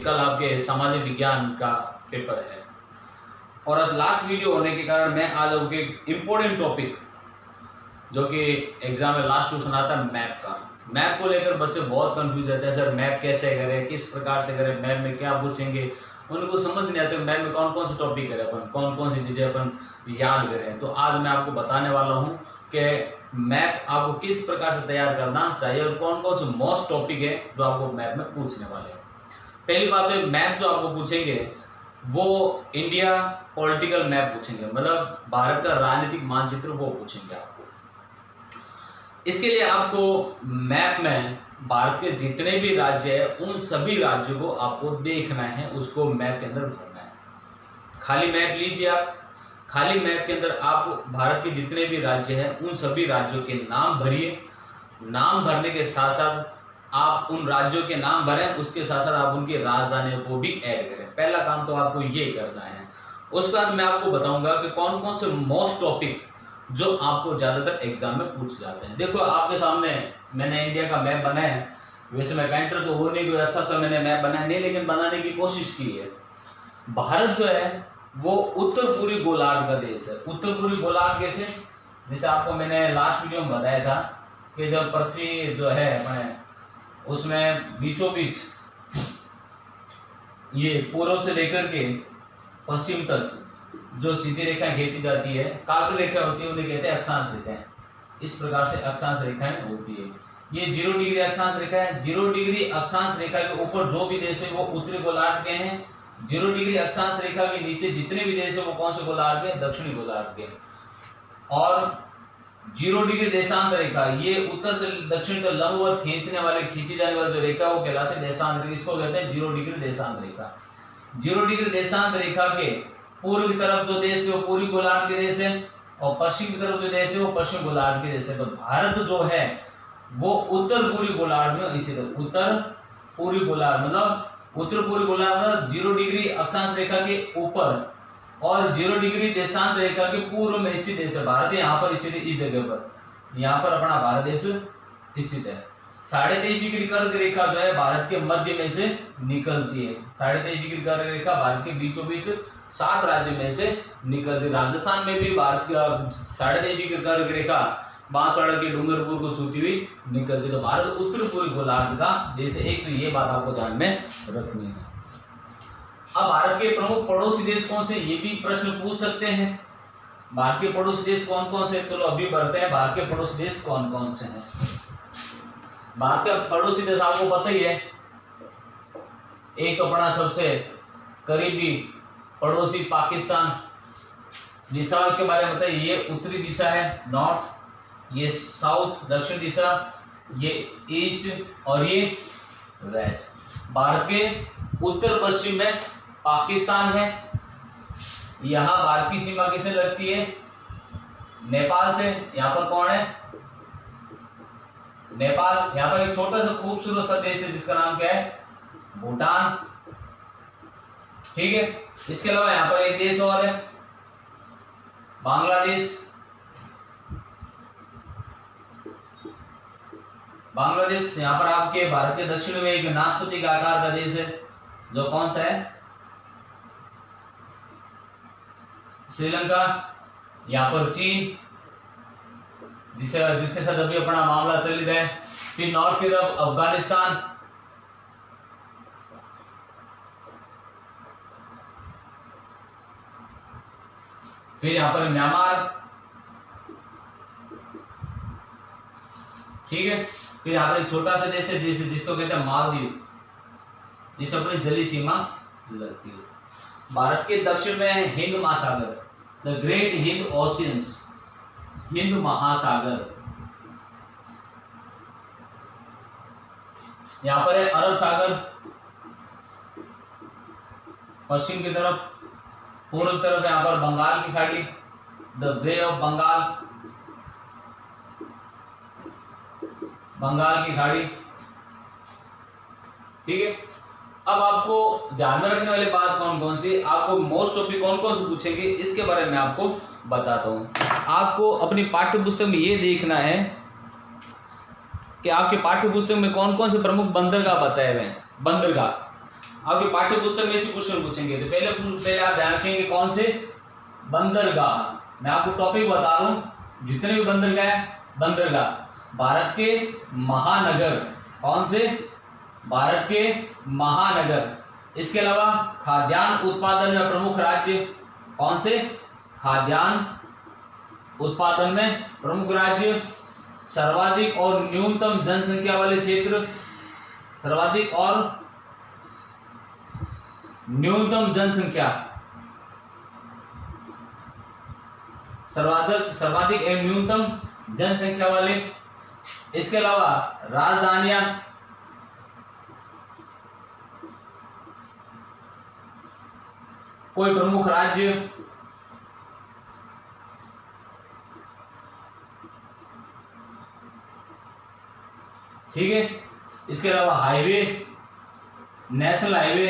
कल आपके सामाजिक विज्ञान का पेपर है और आज लास्ट वीडियो होने के कारण मैं आज आपको एक इम्पोर्टेंट टॉपिक जो कि एग्जाम में लास्ट क्वेश्चन आता है मैप को लेकर बच्चे बहुत कंफ्यूज रहते हैं। सर मैप कैसे करें, किस प्रकार से करें, मैप में क्या पूछेंगे, उनको समझ नहीं आता मैप में कौन कौन से टॉपिक करें, अपन कौन कौन सी चीज़ें अपन याद करें। तो आज मैं आपको बताने वाला हूँ कि मैप आपको किस प्रकार से तैयार करना चाहिए और कौन कौन से मोस्ट टॉपिक है जो आपको मैप में पूछने वाले हैं। पहली बात तो मैप जो आपको पूछेंगे वो इंडिया पॉलिटिकल मैप पूछेंगे, मतलब भारत का राजनीतिक मानचित्र वो पूछेंगे आपको। इसके लिए आपको मैप में भारत के जितने भी राज्य है उन सभी राज्यों को आपको देखना है, उसको मैप के अंदर भरना है। खाली मैप लीजिए आप, खाली मैप के अंदर आप भारत के जितने भी राज्य हैं उन सभी राज्यों के नाम भरिए। नाम भरने के साथ साथ आप उन राज्यों के नाम भरें, उसके साथ साथ आप उनकी राजधानियों को भी ऐड करें। पहला काम तो आपको ये करना है। उसके बाद मैं आपको बताऊंगा कि कौन कौन से मोस्ट टॉपिक जो आपको ज्यादातर एग्जाम में पूछ जाते हैं। देखो आपके सामने मैंने इंडिया का मैप बनाया है, वैसे मैं पेंटर तो हो नहीं, कोई अच्छा सा मैंने मैप बनाया नहीं, लेकिन बनाने की कोशिश की है। भारत जो है वो उत्तर पूर्वी गोलार्ध का देश है। उत्तर पूर्वी गोलार्ध कैसे, जैसे आपको मैंने लास्ट वीडियो में बताया था कि जब पृथ्वी जो है अपने उसमें बीचों बीच ये पूर्व से लेकर के पश्चिम तक जो सीधी रेखाएं खींची जाती है, काल्पनिक रेखा होती है, उन्हें कहते हैं अक्षांश रेखाएं। इस प्रकार से अक्षांश रेखाएं होती है। ये 0 डिग्री अक्षांश रेखा है। 0 डिग्री अक्षांश रेखा के ऊपर जो भी देश है वो उत्तरी गोलार्ध के हैं। 0 डिग्री अक्षांश रेखा के नीचे जितने भी देश है वो कौन से गोलार्ध के, दक्षिणी गोलार्ध के। और 0 डिग्री देशांत रेखा, ये उत्तर से दक्षिण तक लंबवत खींची जाने वाली जो रेखा वो कहलाते हैं देशांत रेखा। इसको कहते हैं 0 डिग्री देशांत रेखा। 0 डिग्री देशांत रेखा के पूर्व की तरफ जो देश है वो पूर्वी गोलार्ध के देश है और पश्चिम की तरफ जो देश है वो पश्चिम गोलार्ध के देश है। तो भारत जो है वो उत्तर पूर्वी गोलार्ध में, इसी तरह उत्तर पूर्वी गोलार्ध मतलब उत्तर पूर्वी गोलार्ध में 0 डिग्री अक्षांश रेखा के ऊपर और 0 डिग्री देशांत रेखा के पूर्व में स्थित देश है भारत। यहाँ पर स्थित, इस जगह पर, यहाँ पर अपना भारत देश स्थित है। 23.5 डिग्री कर्क रेखा जो है भारत के मध्य में से निकलती है। 23.5 डिग्री कर्क रेखा भारत के बीचों बीच 7 राज्यों में से निकलती है। राजस्थान में भी भारत का 23.5 डिग्री कर्क रेखा बांसवाड़ा के डूंगरपुर को छूती हुई निकलती है। तो भारत उत्तर पूर्वी गोलार्ध का देश है। एक तो ये बात आपको ध्यान में रखनी है। अब भारत के प्रमुख पड़ोसी देश कौन से, ये भी प्रश्न पूछ सकते हैं। भारत के पड़ोसी देश कौन कौन से, चलो अभी बढ़ते हैं। भारत के पड़ोसी देश कौन कौन से हैं। भारत का पड़ोसी देश आपको पता ही है, एक तो अपना सबसे करीबी पड़ोसी पाकिस्तान। दिशा के बारे में बताइए, ये उत्तरी दिशा है नॉर्थ, ये साउथ दक्षिण दिशा, ये ईस्ट और ये वेस्ट। भारत के उत्तर पश्चिम में पाकिस्तान है। यहां भारत की सीमा किससे लगती है, नेपाल से। यहां पर कौन है, नेपाल। यहां पर एक छोटा सा खूबसूरत सा देश है जिसका नाम क्या है, भूटान। ठीक है, इसके अलावा यहां पर एक देश और है, बांग्लादेश। बांग्लादेश यहाँ पर आपके भारत के दक्षिण में एक नाशपाती का आकार का देश है, जो कौन सा है, श्रीलंका। यहाँ पर चीन, जिसके साथ अभी अपना मामला चल रहा है। फिर नॉर्थ की तरफ अफगानिस्तान, फिर यहाँ पर म्यांमार। ठीक है, फिर यहाँ पर एक छोटा सा देश है जिसको कहते हैं मालदीव, जिस अपनी जली सीमा लगती है। भारत के दक्षिण में है हिंद महासागर, the great Hind oceans, Hind महासागर। यहाँ पर है अरब सागर पश्चिम की तरफ, पूर्व की तरफ यहाँ पर बंगाल की खाड़ी, the bay of Bengal, Bengal की खाड़ी। ठीक है, अब आपको ध्यान में रखने वाली बात कौन कौन सी, आपको मोस्ट टॉपिक कौन कौन से पूछेंगे इसके बारे में आपको बताता हूं। आपको अपनी पाठ्य पुस्तक में ये देखना है कि आपके पाठ्य पुस्तक में कौन कौन से प्रमुख बंदरगाह बताए हुए हैं। बंदरगाह आपके पाठ्य पुस्तक में से क्वेश्चन पूछेंगे। तो पहले आप ध्यान रखेंगे कौन से बंदरगाह। मैं आपको टॉपिक बता रहा हूं, जितने भी बंदरगाह है, बंदरगाह भारत के महानगर, कौन से? भारत के महानगर। इसके अलावा खाद्यान्न उत्पादन में प्रमुख राज्य, कौन से? खाद्यान्न उत्पादन में प्रमुख राज्य। सर्वाधिक और न्यूनतम जनसंख्या वाले क्षेत्र, सर्वाधिक और न्यूनतम जनसंख्या, सर्वाधिक एवं न्यूनतम जनसंख्या वाले। इसके अलावा राजधानियां, कोई प्रमुख राज्य, ठीक है। इसके अलावा हाईवे, नेशनल हाईवे,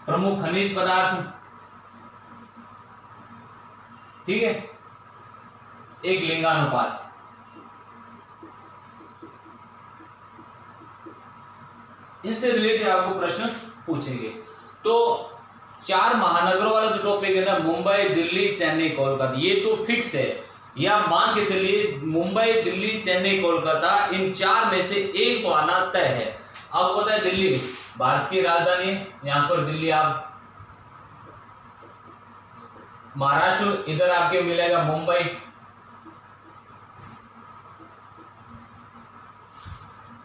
प्रमुख खनिज पदार्थ, ठीक है, एक लिंगानुपात। इससे रिलेटेड आपको प्रश्न पूछेंगे। तो 4 महानगरों वाला जो टॉपिक है ना, मुंबई, दिल्ली, चेन्नई, कोलकाता, ये तो फिक्स है। या मान के चलिए मुंबई, दिल्ली, चेन्नई, कोलकाता, इन 4 में से एक को आना तय है। आपको पता है दिल्ली भारत की राजधानी है, यहां पर दिल्ली आप महाराष्ट्र, इधर आपके मिलेगा मुंबई,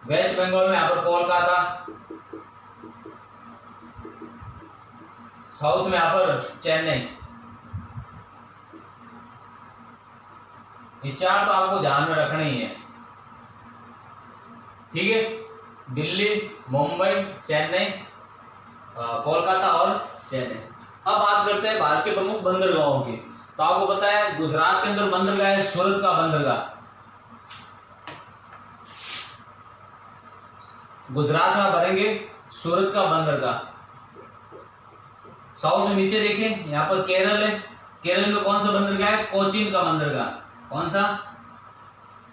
वेस्ट बंगाल में यहां पर कोलकाता, साउथ में यहां पर चेन्नई। ये 4 तो आपको ध्यान में रखना ही है, ठीक है। दिल्ली, मुंबई, चेन्नई, कोलकाता और चेन्नई। अब बात करते हैं भारत के प्रमुख बंदरगाहों की। तो आपको पता है गुजरात के अंदर बंदरगाह है सूरत का बंदरगाह। गुजरात में भरेंगे सूरत का बंदरगाह। साउथ में नीचे देखें, यहां पर केरल है। केरल में कौन सा बंदरगाह है? कोचीन का बंदरगाह। कौन सा?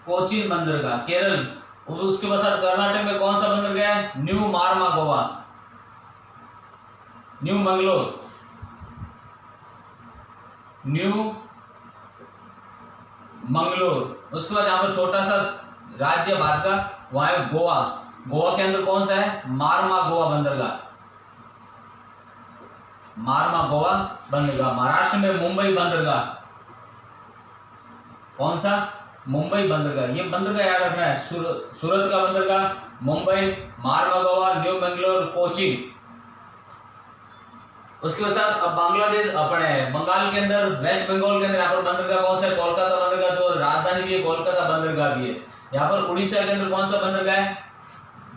कोचीन बंदरगाह, केरल। और उसके बाद कर्नाटक में कौन सा बंदरगाह है? New Marmagoa, new Mangalore, new Mangalore. उसके बाद यहां पर छोटा सा राज्य भारत का, वहां है गोवा। गोवा के अंदर कौन सा है? मारमा गोवा बंदरगाह, मारमा गोवा बंदरगाह। महाराष्ट्र में मुंबई बंदरगाह, कौन सा? मुंबई बंदरगाह। ये बंदरगाह याद रखना है, सूरत का बंदरगाह, मुंबई, मारमा गोवा, न्यू मंगलोर, कोचीन। उसके साथ अब बांग्लादेश, अपने बंगाल के अंदर, वेस्ट बंगाल के अंदर यहाँ पर बंदरगाह कौन सा है? कोलकाता बंदरगाह, जो राजधानी भी है कोलकाता बंदरगाह भी है। यहाँ पर उड़ीसा के अंदर कौन सा बंदरगाह है?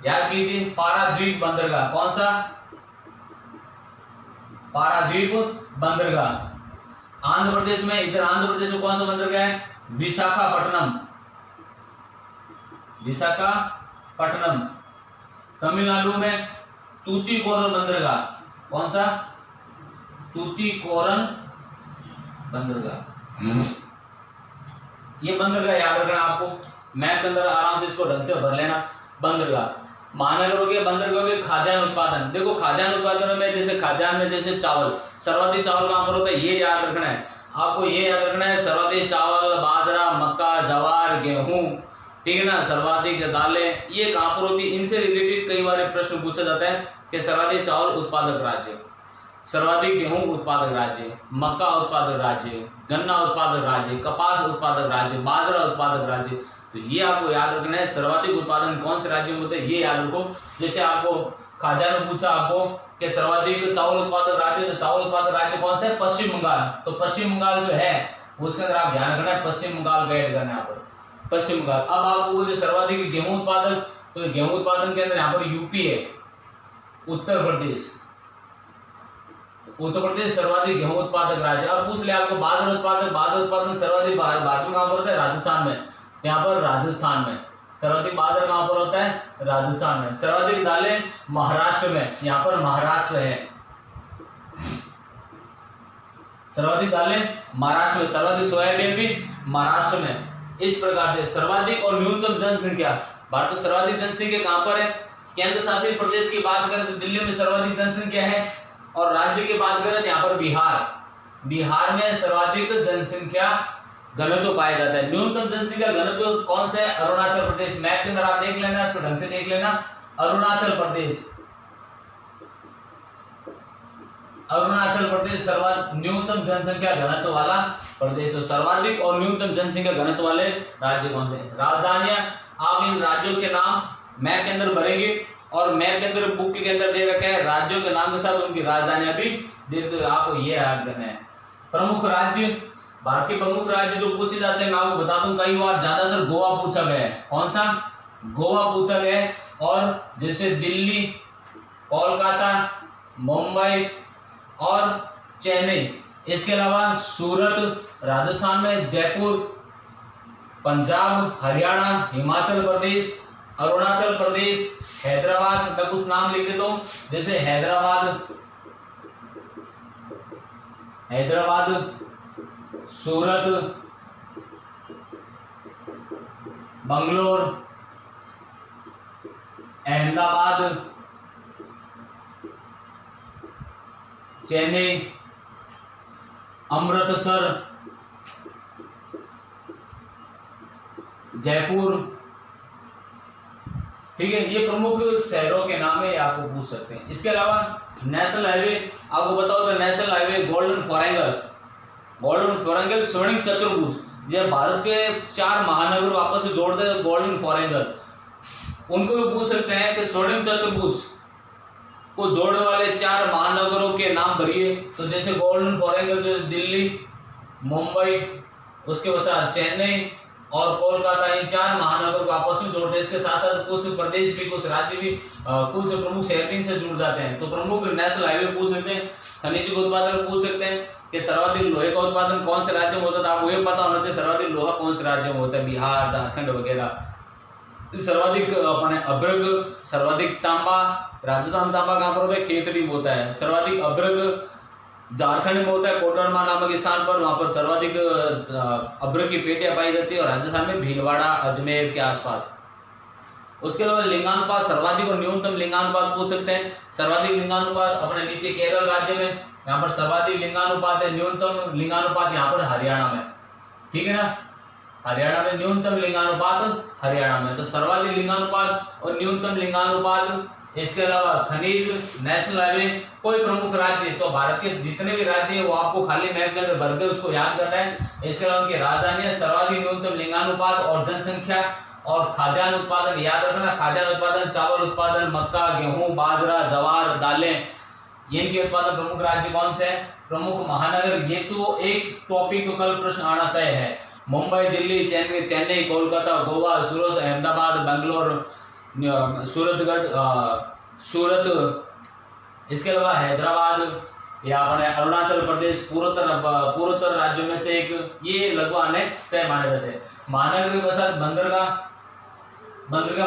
याद कीजिए, पारादीप बंदरगाह। कौन सा? पारादीप बंदरगाह। आंध्र प्रदेश में, इधर आंध्र प्रदेश में कौन सा बंदरगाह है? विशाखापट्टनम, विशाखापट्टनम। तमिलनाडु में तूतीकोरन बंदरगाह। कौन सा? तूतीकोरन बंदरगाह। ये बंदरगाह याद रखना आपको, मैप के अंदर आराम से इसको ढंग से भर लेना। बंदरगाह, महानगरों के बंदरगाहों के खाद्यान्न उत्पादन। देखो खाद्यान्न उत्पादन में, जैसे खाद्यान्न में जैसे चावल, सर्वाधिक चावल कहां पर होता है? ये याद रखना है आपको, ये याद रखना है। सर्वाधिक चावल, बाजरा, मक्का, ज्वार, गेहूं, ठीक है ना। सर्वाधिक दालें, ये कहां पर होती है? इनसे रिलेटेड कई बार प्रश्न पूछा जाता है कि सर्वाधिक चावल उत्पादक राज्य, सर्वाधिक गेहूं उत्पादक राज्य, मक्का उत्पादक राज्य, गन्ना उत्पादक राज्य, कपास उत्पादक राज्य, बाजरा उत्पादक राज्य। तो ये आपको याद रखना है, सर्वाधिक उत्पादन कौन से राज्य में होता है, ये याद रखो। जैसे आपको खाद्यान्न पूछा आपको कि सर्वाधिक चावल उत्पादक राज्य, तो चावल उत्पादक राज्य कौन सा है? पश्चिम बंगाल। तो पश्चिम बंगाल जो है उसके अंदर आप ध्यान रखना है, पश्चिम बंगाल ऐड करना है यहाँ पर, पश्चिम बंगाल। अब आपको जो सर्वाधिक गेहूं उत्पादक, तो गेहूं उत्पादन के अंदर यहाँ पर यूपी है, उत्तर प्रदेश, उत्तर प्रदेश सर्वाधिक गेहूं उत्पादक राज्य। अब पूछ ले आपको बाजरा उत्पादक, बाजरा उत्पादन सर्वाधिक भारत में कहां पर होता है? राजस्थान में। यहाँ पर राजस्थान में सर्वाधिक बाजरा कहां पर होता है? राजस्थान में। सर्वाधिक दालें महाराष्ट्र में, यहाँ पर महाराष्ट्र है। सर्वाधिक दालें महाराष्ट्र में, सर्वाधिक सोयाबीन भी महाराष्ट्र में। इस प्रकार से सर्वाधिक और न्यूनतम जनसंख्या, भारत में सर्वाधिक जनसंख्या कहां पर है? केंद्र शासित प्रदेश की बात करें तो दिल्ली में सर्वाधिक जनसंख्या है, और राज्य की बात करें तो यहाँ पर बिहार में सर्वाधिक जनसंख्या घनत्व पाया जाता है। न्यूनतम जनसंख्या घनत्व कौन सा है? अरुणाचल प्रदेश। मैप के अंदर आप देख लेना, इसको ढंग से देख लेना। अरुणाचल प्रदेश सर्वाधिक न्यूनतम जनसंख्या घनत्व वाला प्रदेश। तो सर्वाधिक और न्यूनतम जनसंख्या घनत्व वाले राज्य कौन से? राजधानियां, आप इन राज्यों के नाम मैप के अंदर भरेंगे, और मैप के अंदर बुक के अंदर दे रखा है राज्यों के नाम के साथ उनकी राजधानियां भी दे, तो आपको ये याद करना है। प्रमुख राज्य, भारत के प्रमुख राज्य जो पूछे जाते हैं मैं आपको बता दूं, कई बार ज्यादातर गोवा पूछा गया है। कौन सा? गोवा पूछा गया है। और जैसे दिल्ली, कोलकाता, मुंबई और चेन्नई, इसके अलावा सूरत राजस्थान में, जयपुर पंजाब, हरियाणा, हिमाचल प्रदेश, अरुणाचल प्रदेश, हैदराबाद। मैं कुछ नाम लिख देता हूं, जैसे हैदराबाद, सूरत, बंगलोर, अहमदाबाद, चेन्नई, अमृतसर, जयपुर। ठीक है, ये प्रमुख शहरों के नाम है, आपको पूछ सकते हैं। इसके अलावा नेशनल हाईवे, आपको बताओ तो नेशनल हाईवे गोल्डन फोरेंगल, स्वर्णिम चतुर्भुज, जब भारत के 4 महानगर आपस में जोड़ते हैं गोल्डन फोरेंगल, उनको भी पूछ सकते हैं कि स्वर्णिम चतुर्भुज को जोड़ने वाले 4 महानगरों के नाम भरिए। तो जैसे गोल्डन फोरेंगल जो दिल्ली, मुंबई, उसके बाद चेन्नई और कोलकाता, इन 4 महानगरों को आपस में जोड़ते हैं। इसके साथ साथ कुछ प्रदेश भी, कुछ राज्य भी, कुछ प्रमुख शहर से जुड़ जाते हैं। तो प्रमुख नेशनल हाईवे पूछ सकते हैं। खनिज का उत्पादन पूछ सकते हैं कि सर्वाधिक लोहे का उत्पादन कौन से राज्य में होता है, आपको ये पता होना चाहिए सर्वाधिक लोहा कौन से राज्य में होता है, बिहार, झारखंड वगैरह। सर्वाधिक अपने अभ्रक, सर्वाधिक तांबा, राजस्थान तांबा कहां पर होता है? खेतड़ी में होता है। सर्वाधिक अभ्रक झारखंड में होता है, कोडरमा नामक स्थान पर, वहां पर सर्वाधिक अभ्रक की पेटियां पाई जाती है, और राजस्थान में भीलवाड़ा, अजमेर के आसपास। उसके अलावा लिंगानुपात, सर्वाधिक और न्यूनतम लिंगानुपात पूछ सकते हैं। सर्वाधिक लिंगानुपात अपने नीचे केरल राज्य में, यहाँ पर सर्वाधिक लिंगानुपात है, न्यूनतम लिंगानुपात यहाँ पर हरियाणा में। ठीक है ना, हरियाणा में न्यूनतम लिंगानुपात हरियाणा में। तो सर्वाधिक लिंगानुपात और न्यूनतम लिंगानुपात। इसके अलावा खनिज, नेशनल हाईवे, कोई प्रमुख राज्य, तो भारत के जितने भी राज्य है वो आपको खाली मैप के अंदर भरकर उसको याद करना है। इसके अलावा उनकी राजधानियां, सर्वाधिक न्यूनतम लिंगानुपात और जनसंख्या, और खाद्यान्न उत्पादन याद रखना। खाद्यान्न उत्पादन, चावल उत्पादन, मक्का, गेहूं, बाजरा, ज्वार, दालें, इनके उत्पादन प्रमुख राज्य कौन से हैं? प्रमुख महानगर। ये तो एक टॉपिक कल प्रश्न आना तय है। मुंबई, दिल्ली, चेन्नई, कोलकाता, गोवा, सूरत, अहमदाबाद, बेंगलोर, सूरत, इसके अलावा हैदराबाद, या अपने अरुणाचल प्रदेश, पूर्वोत्तर राज्यों में से एक, ये लगभग आने तय माने जाते हैं। महानगरी के साथ बंदरगाह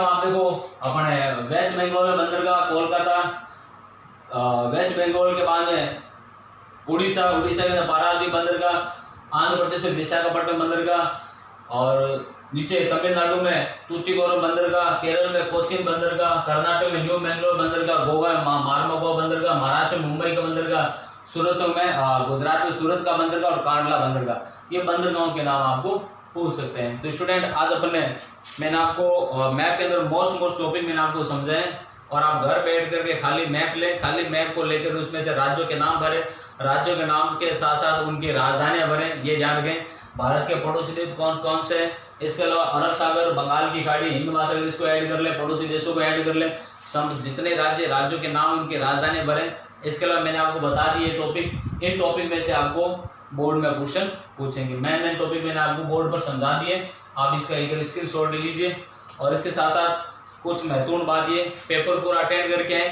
आप देखो, अपने वेस्ट बंगाल में बंदरगाह, कोलकाता, वेस्ट बंगाल के बाद में उड़ीसा के अंदर पारादीप बंदरगाह, आंध्र प्रदेश में विशाखापट्टनम बंदरगाह, और नीचे तमिलनाडु में तूतीकोरम बंदरगाह, केरल में कोचीन बंदरगाह, कर्नाटक में न्यू मैंगलोर बंदरगाह, गोवा में मार्मगो बंदरगाह, महाराष्ट्र में मुंबई का बंदरगाह, सूरत में गुजरात में सूरत का बंदरगाह, और कांडला बंदरगाह। ये बंदरगाहों के नाम आपको पूछ सकते हैं। तो स्टूडेंट, आज मैंने आपको मैप के अंदर मोस्ट टॉपिक मैंने आपको समझाए, और आप घर बैठ करके खाली मैप लें, खाली मैप को लेकर उसमें से राज्यों के नाम भरें, राज्यों के नाम के साथ साथ उनकी राजधानियां भरें। ये जान गए भारत के पड़ोसी देश कौन कौन से हैं। इसके अलावा अरब सागर, बंगाल की खाड़ी, हिंद महासागर, इसको ऐड कर ले, पड़ोसी देशों को ऐड कर ले, जितने राज्यों के नाम उनकी राजधानी भरें। इसके अलावा मैंने आपको बता दी ये टॉपिक, इन टॉपिक में से आपको बोर्ड में क्वेश्चन पूछेंगे। मेन टॉपिक मैंने आपको बोर्ड पर समझा दिए, आप इसका एक स्क्रीनशॉट ले लीजिए। और इसके साथ साथ कुछ महत्वपूर्ण बात ये, पेपर पूरा अटेंड करके आए।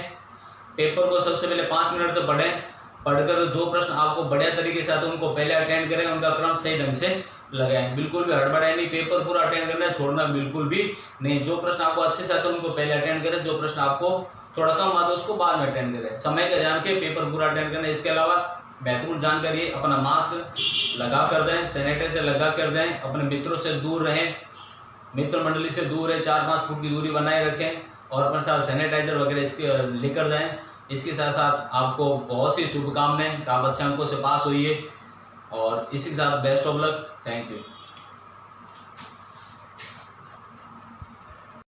पेपर को सबसे पहले 5 मिनट तो पढ़ें, पढ़कर जो प्रश्न आपको बढ़िया तरीके से आते हैं उनको पहले अटेंड करें, उनका क्रम सही ढंग से लगाएं। बिल्कुल भी हड़बड़ाई नहीं, पेपर पूरा अटेंड करना है, छोड़ना बिल्कुल भी नहीं। जो प्रश्न आपको अच्छे से आते हैं उनको पहले अटेंड करें, जो प्रश्न आपको थोड़ा कम आता है उसको बाद में अटेंड करें। समय का ध्यान के पेपर पूरा अटेंड करना। इसके अलावा महत्वपूर्ण जानकारी है, अपना मास्क लगा कर जाएं, सैनिटाइजर लगा कर जाएं, अपने मित्रों से दूर रहें, मित्र मंडली से दूर है, 4-5 फुट की दूरी बनाए रखें और अपने साथ सैनिटाइजर वगैरह इसके लेकर जाएं। इसके साथ साथ आपको बहुत सी शुभकामनाएं, आप अच्छे अंकों से पास होइए और इसी के साथ best of luck. Thank you.